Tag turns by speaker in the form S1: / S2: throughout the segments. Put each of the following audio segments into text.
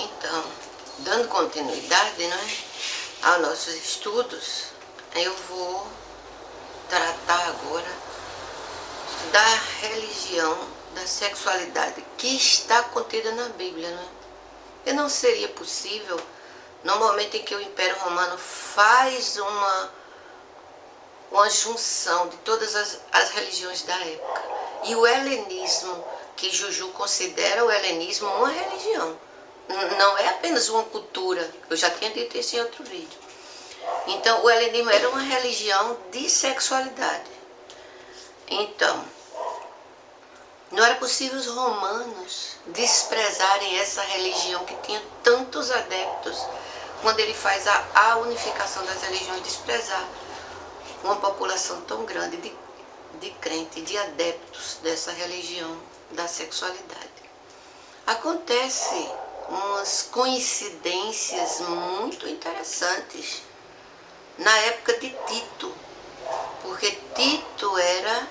S1: Então, dando continuidade, não é, aos nossos estudos, eu vou tratar agora da religião, da sexualidade que está contida na Bíblia, não é? E não seria possível, no momento em que o Império Romano faz uma junção de todas as religiões da época, e o helenismo, que Juju considera o helenismo uma religião, não é apenas uma cultura, eu já tinha dito isso em outro vídeo. Então o helenismo era uma religião de sexualidade. Então, não era possível os romanos desprezarem essa religião que tinha tantos adeptos, quando ele faz a unificação das religiões, desprezar uma população tão grande de crentes, de adeptos dessa religião da sexualidade. Acontece umas coincidências muito interessantes na época de Tito, porque Tito era,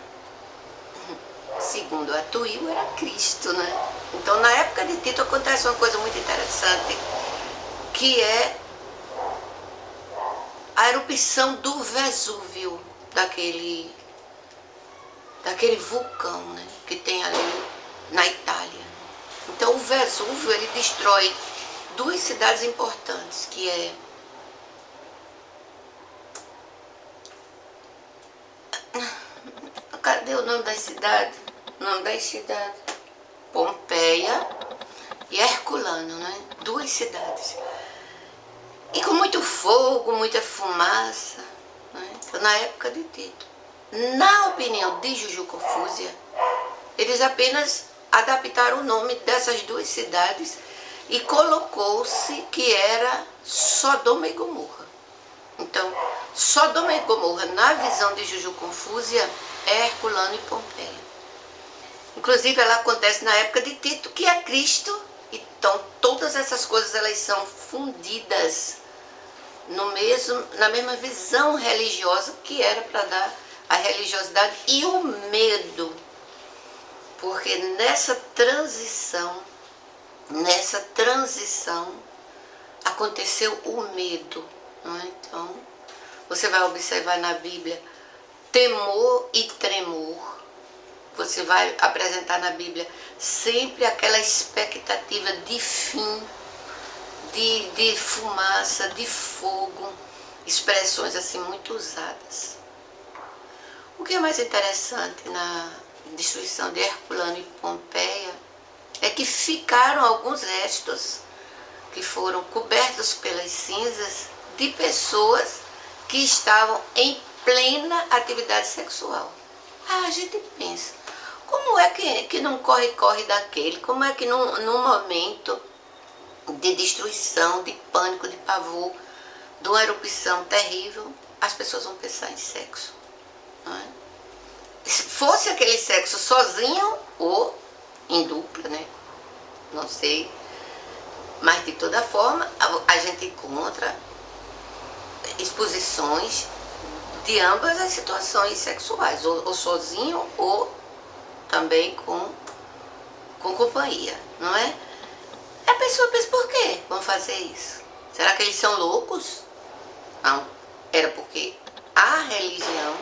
S1: segundo Atuil, era Cristo, né? Então na época de Tito acontece uma coisa muito interessante, que é a erupção do Vesúvio, daquele vulcão, né, que tem ali na Itália. Então o Vesúvio, ele destrói duas cidades importantes, que é cadê o nome das cidades? O nome das cidades: Pompeia e Herculano, né? Duas cidades. E com muito fogo, muita fumaça, né? Então, na época de Tito. Na opinião de Juju Confúzia, eles apenas adaptaram o nome dessas duas cidades e colocou-se que era Sodoma e Gomorra. Então, Sodoma e Gomorra, na visão de Juju Confúzia, é Herculano e Pompeia. Inclusive, ela acontece na época de Tito, que é Cristo. Então, todas essas coisas, elas são fundidas na mesma visão religiosa, que era para dar a religiosidade e o medo. Porque nessa transição aconteceu o medo, não é? Então, você vai observar na Bíblia temor e tremor. Você vai apresentar na Bíblia sempre aquela expectativa de fim, de fumaça, de fogo, expressões assim muito usadas. O que é mais interessante na destruição de Herculano e Pompeia é que ficaram alguns restos que foram cobertos pelas cinzas de pessoas que estavam em plena atividade sexual. A gente pensa, como é que não corre daquele? Como é que num momento de destruição, de pânico, de pavor, de uma erupção terrível, as pessoas vão pensar em sexo? Não é? Se fosse aquele sexo sozinho ou em dupla, né? Não sei. Mas de toda forma, a gente encontra exposições de ambas as situações sexuais, ou sozinho ou também com companhia, não é? A pessoa pensa, por quê vão fazer isso? Será que eles são loucos? Não, era porque a religião,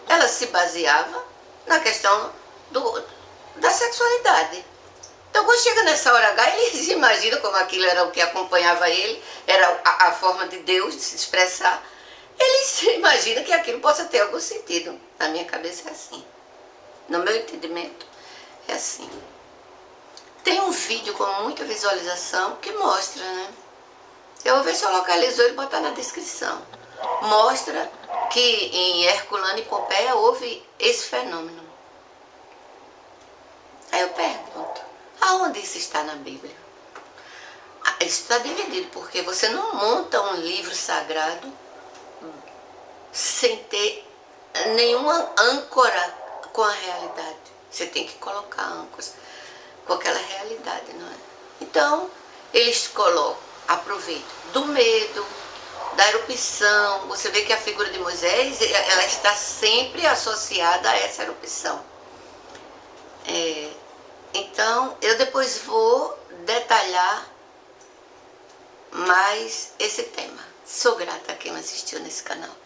S1: ela se baseava na questão da sexualidade. Então, quando chega nessa hora H, eles imaginam como aquilo era o que acompanhava ele, era a forma de Deus de se expressar. Eles imaginam que aquilo possa ter algum sentido. Na minha cabeça é assim. No meu entendimento é assim. Tem um vídeo com muita visualização que mostra, né? Eu vou ver se eu localizo ele e botar na descrição. Mostra que em Herculano e Pompeia houve esse fenômeno. Aí eu pergunto, aonde isso está na Bíblia? Isso está dividido, porque você não monta um livro sagrado sem ter nenhuma âncora com a realidade. Você tem que colocar âncoras com aquela realidade, não é? Então, eles colocam, aproveitam do medo, da erupção. Você vê que a figura de Moisés, ela está sempre associada a essa erupção. Então, eu depois vou detalhar mais esse tema. Sou grata a quem me assistiu nesse canal.